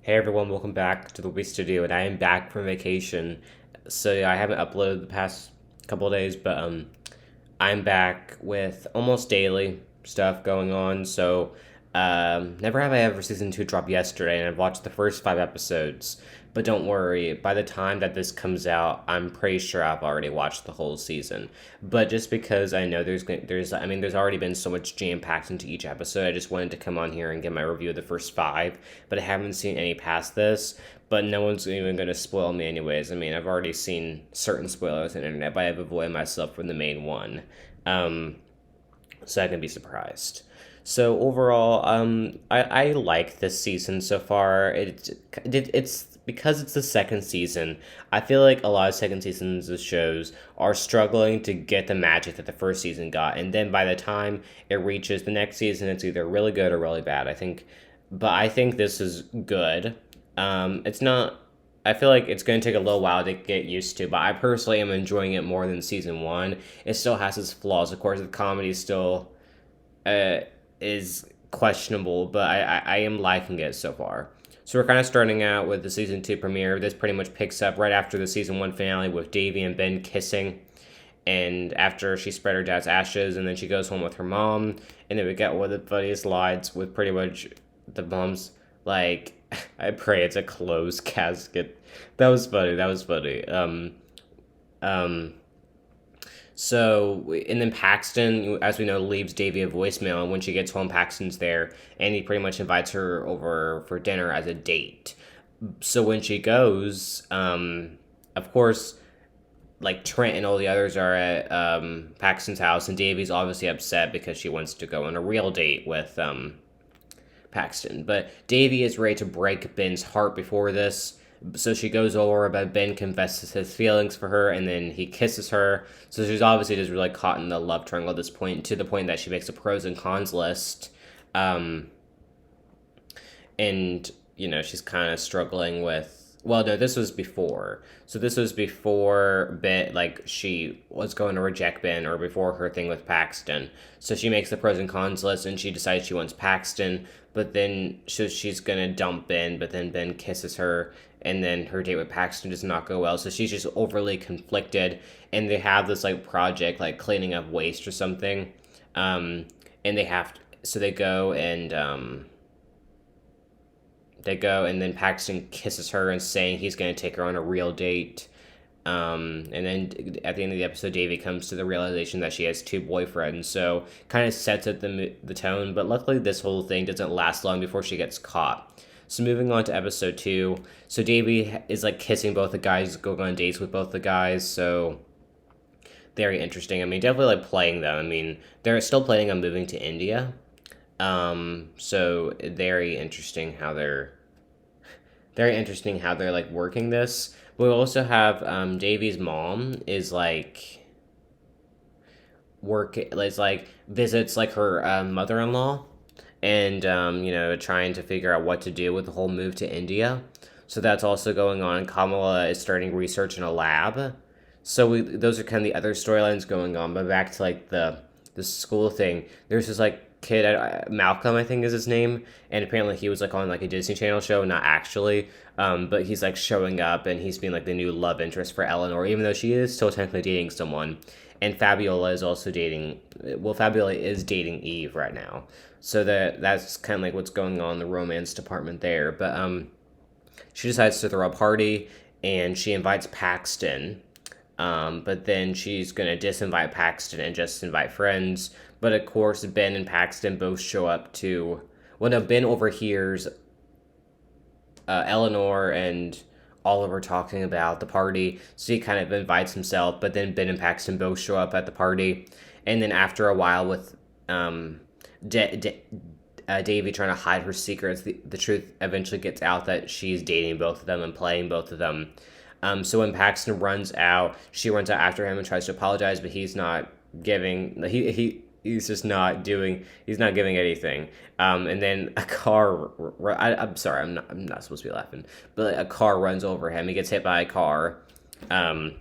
Hey everyone, welcome back to the Wii Studio, and I am back from vacation. So yeah, I haven't uploaded the past couple of days, but I'm back with almost daily stuff going on. So never have I ever season two drop yesterday, and I've watched the first 5 episodes. But don't worry, by the time that this comes out, I'm pretty sure I've already watched the whole season. But just because I know there's already been so much jam packed into each episode, I just wanted to come on here and give my review of the first five. But I haven't seen any past this. But no one's even going to spoil me anyways. I mean, I've already seen certain spoilers on the internet, but I've avoided myself from the main one. Um, so I can be surprised. So overall, I like this season so far. It's because it's the second season. I feel like a lot of second seasons of shows are struggling to get the magic that the first season got, and then by the time it reaches the next season, it's either really good or really bad. I think this is good. It's not. I feel like it's going to take a little while to get used to, but I personally am enjoying it more than season one. It still has its flaws, of course. The comedy still uh, is questionable, but I am liking it so far. So we're kind of starting out with the season two premiere. This pretty much picks up right after the season one finale with Davy and Ben kissing, and after she spread her dad's ashes, and then she goes home with her mom, and then we get one of the funniest lines with pretty much the mom's like, "I pray it's a closed casket." That was funny. That was funny. Um, and then Paxton, as we know, leaves Davy a voicemail. And when she gets home, Paxton's there, and he pretty much invites her over for dinner as a date. So when she goes, of course, like Trent and all the others are at Paxton's house, and Davy's obviously upset because she wants to go on a real date with Paxton. But Davy is ready to break Ben's heart before this. So she goes over, but Ben confesses his feelings for her, and then he kisses her. So she's obviously just really caught in the love triangle at this point, to the point that she makes a pros and cons list. Um, and, she's kind of struggling with. Well, no, this was before. So this was before Ben, like, she was going to reject Ben, or before her thing with Paxton. So she makes the pros and cons list, and she decides she wants Paxton, but then she's gonna dump Ben, but then Ben kisses her, and then her date with Paxton does not go well, so she's just overly conflicted, and they have this, like, project, like, cleaning up waste or something, and so they go, and then Paxton kisses her and saying he's going to take her on a real date. And then at the end of the episode, Davy comes to the realization that she has two boyfriends, so kind of sets up the tone. But luckily, this whole thing doesn't last long before she gets caught. So moving on to episode two, so Davy is like kissing both the guys, going on dates with both the guys. So very interesting. I mean, definitely like playing them. I mean, they're still planning on moving to India. So very interesting how they're like working this. We also have Davy's mom is like visits like her mother-in-law, and trying to figure out what to do with the whole move to India. So that's also going on. Kamala is starting research in a lab. Those are kind of the other storylines going on. But back to like the school thing. There's this like kid, Malcolm, I think is his name, and apparently he was like on like a Disney Channel show, not actually, but he's like showing up, and he's being like the new love interest for Eleanor, even though she is still technically dating someone. And Fabiola is also dating. Well, Fabiola is dating Eve right now, so that's kind of like what's going on in the romance department there. But she decides to throw a party, and she invites Paxton. But then she's gonna disinvite Paxton and just invite friends. But of course, Ben and Paxton both show up to. Well, no, Ben overhears Eleanor and Oliver talking about the party, so he kind of invites himself. But then Ben and Paxton both show up at the party, and then after a while, with Davy trying to hide her secrets, the truth eventually gets out that she's dating both of them and playing both of them. So when Paxton runs out, she runs out after him and tries to apologize, but he's not giving. He's just not doing. He's not giving anything. And then a car. I'm sorry. I'm not supposed to be laughing. But a car runs over him. He gets hit by a car. Um.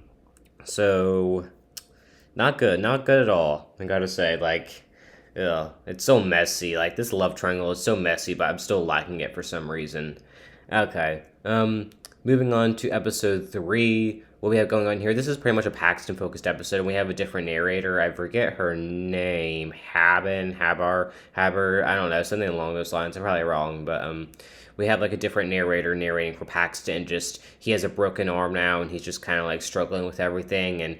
So, not good. Not good at all. I gotta say, like, ugh, it's so messy. Like this love triangle is so messy, but I'm still liking it for some reason. Okay. Moving on to episode 3. What we have going on here, this is pretty much a Paxton focused episode, and we have a different narrator. I forget her name. Haber, I don't know, something along those lines. I'm probably wrong, but we have like a different narrator narrating for Paxton. Just he has a broken arm now, and he's just kind of like struggling with everything. And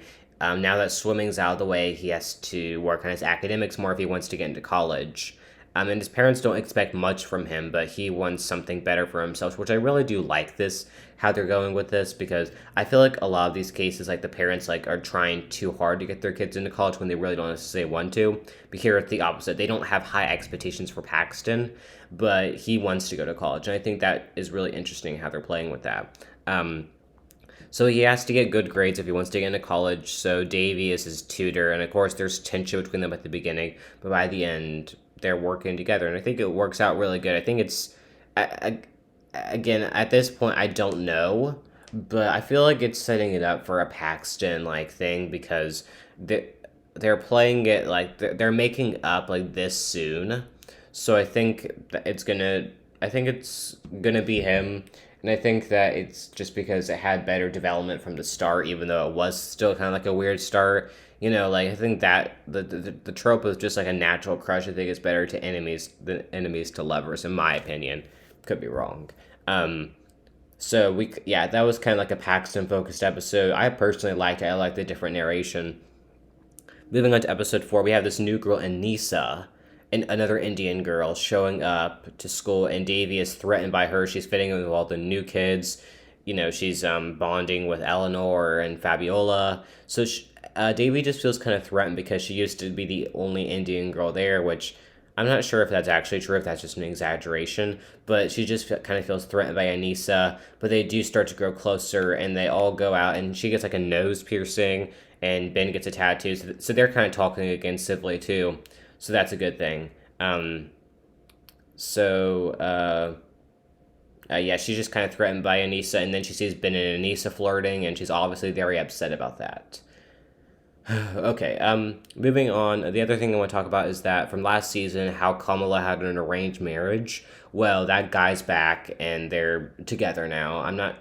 now that swimming's out of the way, he has to work on his academics more if he wants to get into college. And his parents don't expect much from him, but he wants something better for himself, which I really do like this, how they're going with this, because I feel like a lot of these cases, like the parents like are trying too hard to get their kids into college when they really don't necessarily want to. But here it's the opposite. They don't have high expectations for Paxton, but he wants to go to college. And I think that is really interesting how they're playing with that. So he has to get good grades if he wants to get into college. So Davy is his tutor, and of course there's tension between them at the beginning, but by the end they're working together, and I think it works out really good. I think it's, again, at this point I don't know, but I feel like it's setting it up for a Paxton like thing because they're playing it like they're making up like this soon. So I think it's gonna be him. And I think that it's just because it had better development from the start, even though it was still kind of like a weird start. Like I think that the trope of just like a natural crush, I think is better to enemies than enemies to lovers, in my opinion. Could be wrong. So that was kind of like a Paxton focused episode. I personally liked it. I liked the different narration. Moving on to episode 4, we have this new girl, Anissa, and another Indian girl showing up to school, and Davy is threatened by her. She's fitting in with all the new kids. She's bonding with Eleanor and Fabiola. So Davy just feels kind of threatened because she used to be the only Indian girl there, which I'm not sure if that's actually true, if that's just an exaggeration, but she just kind of feels threatened by Anissa. But they do start to grow closer, and they all go out, and she gets like a nose piercing, and Ben gets a tattoo. So they're kind of talking again civilly too. So that's a good thing. She's just kind of threatened by Anissa, and then she sees Ben and Anissa flirting, and she's obviously very upset about that. Okay, moving on. The other thing I want to talk about is that from last season, how Kamala had an arranged marriage. Well, that guy's back, and they're together now. I'm not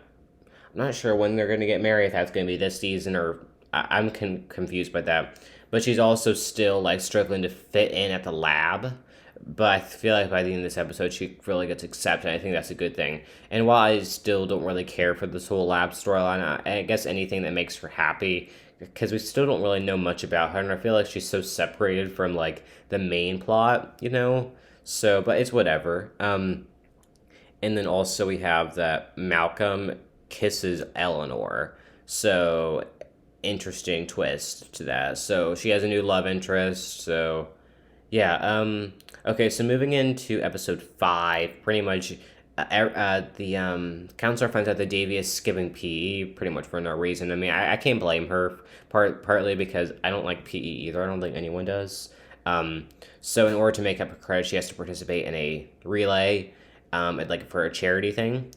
sure when they're going to get married, if that's going to be this season, or I'm confused by that. But she's also still like struggling to fit in at the lab. But I feel like by the end of this episode, she really gets accepted. I think that's a good thing. And while I still don't really care for this whole lab storyline, I guess anything that makes her happy, because we still don't really know much about her, and I feel like she's so separated from like the main plot, So, but it's whatever. And then also we have that Malcolm kisses Eleanor. So interesting twist to that. So she has a new love interest. So yeah. Okay. So moving into episode 5, pretty much. The counselor finds out that Davy is skipping PE pretty much for no reason. I mean, I can't blame her partly because I don't like PE either. I don't think anyone does. So in order to make up her credit, she has to participate in a relay, like for a charity thing.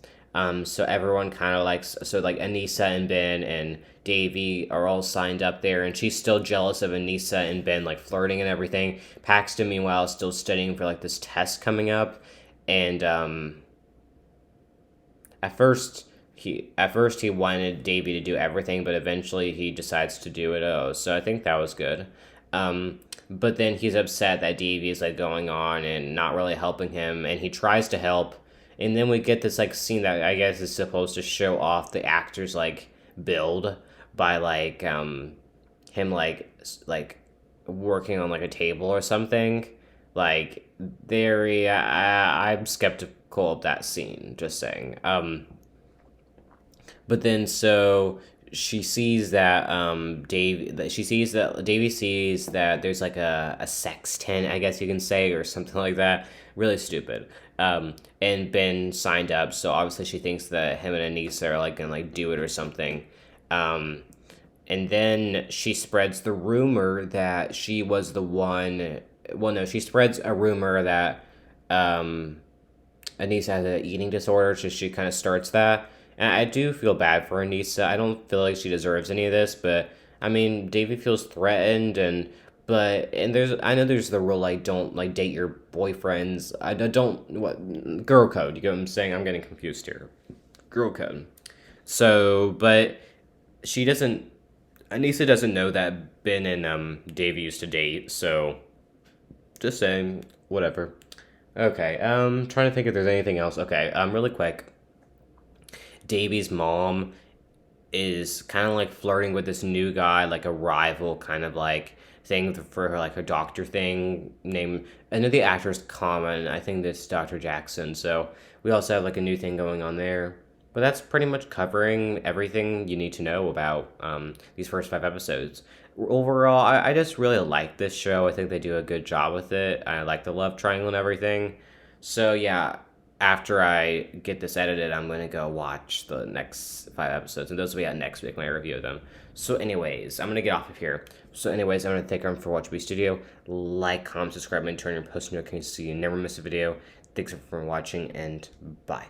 So everyone kind of like Anissa and Ben and Davy are all signed up there, and she's still jealous of Anissa and Ben like flirting and everything. Paxton, meanwhile, is still studying for like this test coming up, and At first he wanted Davy to do everything, but eventually he decides to do it. So I think that was good. But then he's upset that Davy is like going on and not really helping him, and he tries to help. And then we get this like scene that I guess is supposed to show off the actor's like build by like him like working on like a table or something. Like I'm skeptical of that scene, just saying. But then so she sees that Davy sees that there's like a sextant, I guess you can say, or something like that. Really stupid. And Ben signed up, so obviously she thinks that him and Anissa are like gonna like do it or something. And then she spreads the rumor that she was the one. Well, no, she spreads a rumor that Anissa has an eating disorder, so she kind of starts that. And I do feel bad for Anissa. I don't feel like she deserves any of this, but I mean, Davy feels threatened, and And I know there's the rule like don't like date your boyfriends. I don't what girl code. You get what I'm saying? I'm getting confused here. Girl code. So, but she doesn't. Anissa doesn't know that Ben and Dave used to date. So, just saying, whatever. Okay. Trying to think if there's anything else. Okay. Really quick. Davy's mom is kind of like flirting with this new guy, like a rival kind of like thing for her, like her doctor thing. Name I know the actor's common. I think this Dr. Jackson. So we also have like a new thing going on there. But that's pretty much covering everything you need to know about these first 5 episodes. Overall, I just really like this show. I think they do a good job with it. I like the love triangle and everything. So yeah, after I get this edited, I'm gonna go watch the next 5 episodes, and those will be out next week when I review them. So, anyways, I'm gonna get off of here. So, anyways, I'm gonna thank everyone for watching my studio. Like, comment, subscribe, and turn your post notifications so you never miss a video. Thanks for watching, and bye.